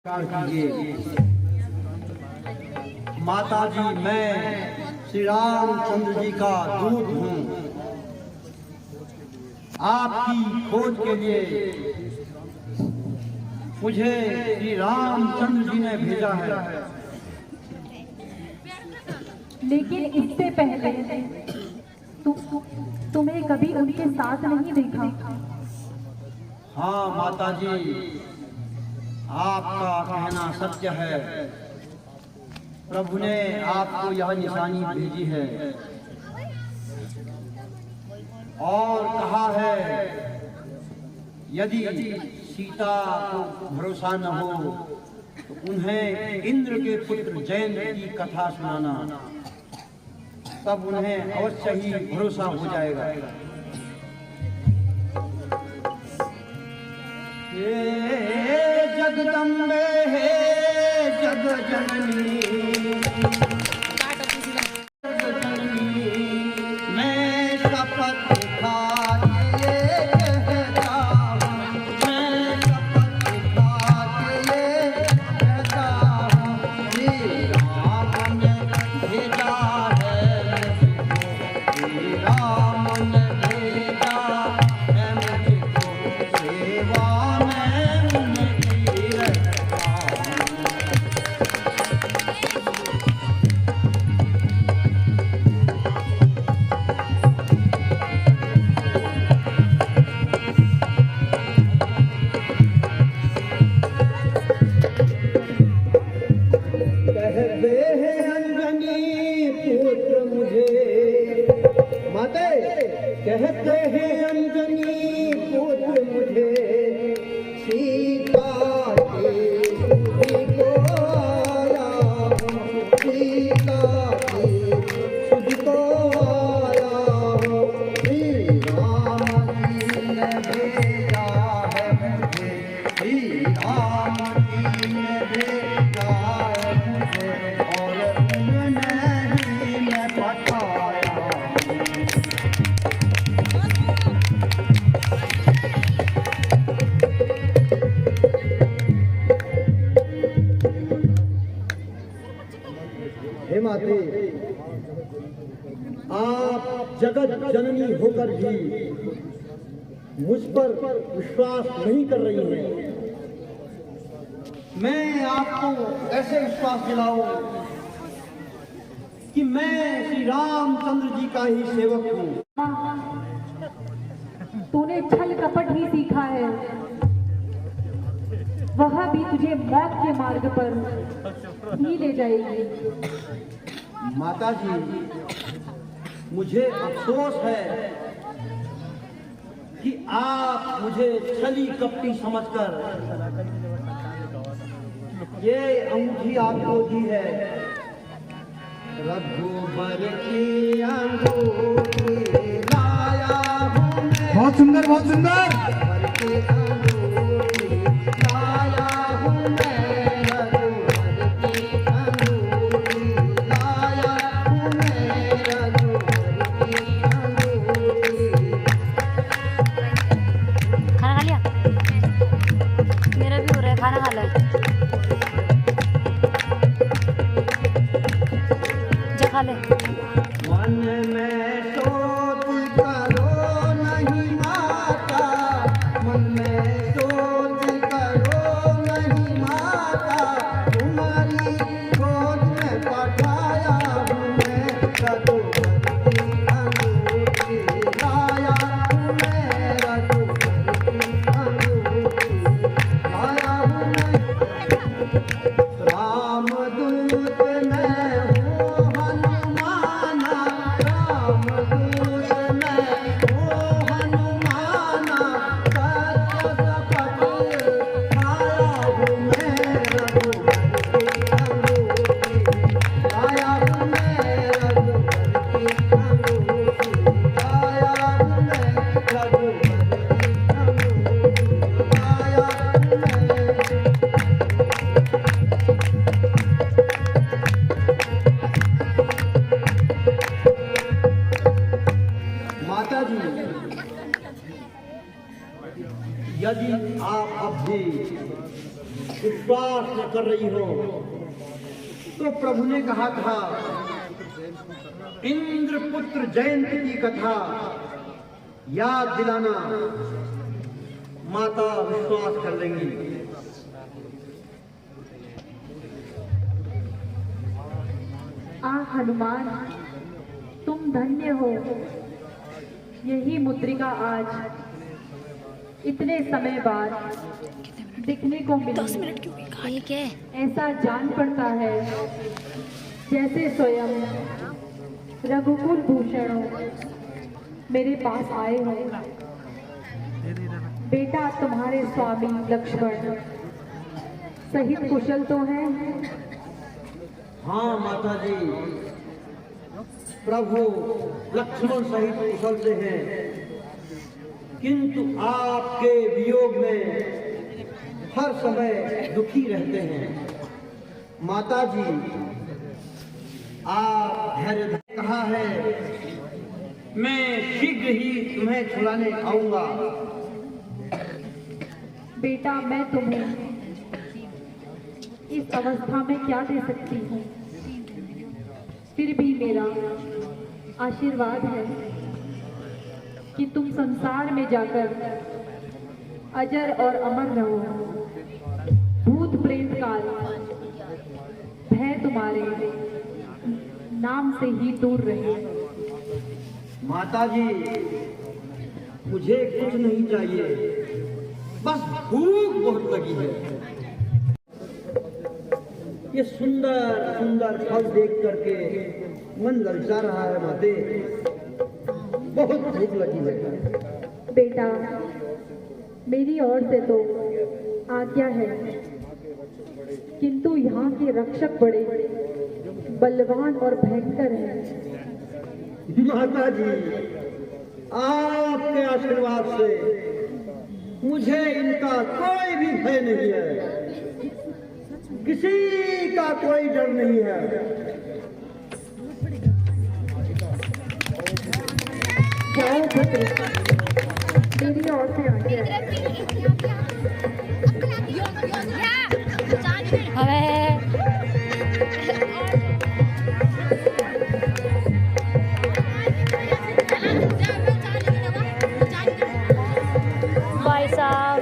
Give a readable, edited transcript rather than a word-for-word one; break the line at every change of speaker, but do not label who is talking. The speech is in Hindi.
कीजिए। माता जी, मैं श्री रामचंद्र जी का दूत हूँ। आपकी खोज के लिए मुझे श्री रामचंद्र जी ने भेजा है।
लेकिन इससे पहले तुम्हें कभी उनके साथ नहीं देखा।
हाँ माता जी, आपका कहना सत्य है। प्रभु ने आपको यह निशानी भेजी है और कहा है, यदि सीता को भरोसा न हो तो उन्हें इंद्र के पुत्र जयंत की कथा सुनाना, तब उन्हें अवश्य ही भरोसा हो जाएगा। जगदम्बे हे जग जननी, मैं शपथ खा के कहता हूँ, मैं शपथ खा के कहता हूँ, श्री राम ने भेजा है मुझको, श्री राम ने भेजा है मुझको, सेवा कहते हैं अंजनी पुत्र मुझे, सीता की को आया हूँ, सीता की सुध को आया हूँ, श्री राम जी ने भेजा है मुझे, श्री राम जी ने भेजा है मुझे, और उन्हें ही मैं पठाया। हे माते, आप जगत जननी होकर भी मुझ पर विश्वास नहीं कर रही हैं। मैं आपको ऐसे विश्वास दिलाऊं कि मैं श्री रामचंद्र जी का ही सेवक हूँ।
तूने छल कपट ही सीखा है, वह भी तुझे मौत के मार्ग पर ही ले जाएगी।
माता जी, मुझे अफसोस है कि आप मुझे छली कपटी समझकर ये अंगूठी आपको दी है। रघुबर की अंगूठी लाया हूँ मैं,
बहुत सुंदर, बहुत सुंदर।
मन में सोच करो नहीं माता, न कर रही हो। तो प्रभु ने कहा था, इंद्रपुत्र जयंत की कथा याद दिलाना, माता विश्वास कर लेंगी।
हनुमान, तुम धन्य हो। यही मुद्रिका आज इतने समय बाद दिखने को मिली।
ठीक है।
ऐसा जान पड़ता है जैसे स्वयं रघुकुल भूषणों मेरे पास आए हो। बेटा, तुम्हारे स्वामी लक्ष्मण सहित कुशल तो है?
हाँ माता जी, प्रभु लक्ष्मण सहित कुशल से हैं, किंतु आपके वियोग में हर समय दुखी रहते हैं। माता जी, आप धैर्य कहा है, मैं शीघ्र ही तुम्हें छुड़ाने आऊंगा।
बेटा, मैं तुम्हें इस अवस्था में क्या दे सकती हूँ? फिर भी मेरा आशीर्वाद है कि तुम संसार में जाकर अजर और अमर रहो। भूत प्रेत काल भय तुम्हारे नाम से ही दूर रहे।
माता जी, मुझे कुछ नहीं चाहिए, बस भूख बहुत लगी है। ये सुंदर सुंदर फल देख करके मन ललचा रहा है माते, बहुत भूख लगी है।
बेटा, मेरी ओर से तो आज्ञा है, किंतु यहाँ के रक्षक बड़े बलवान और भयंकर हैं।
माता जी, आपके आशीर्वाद से मुझे इनका कोई भी भय नहीं है, किसी का कोई डर नहीं है।
जाओ पुत्र, मेरी ओर से आज्ञा है।
भाई साहब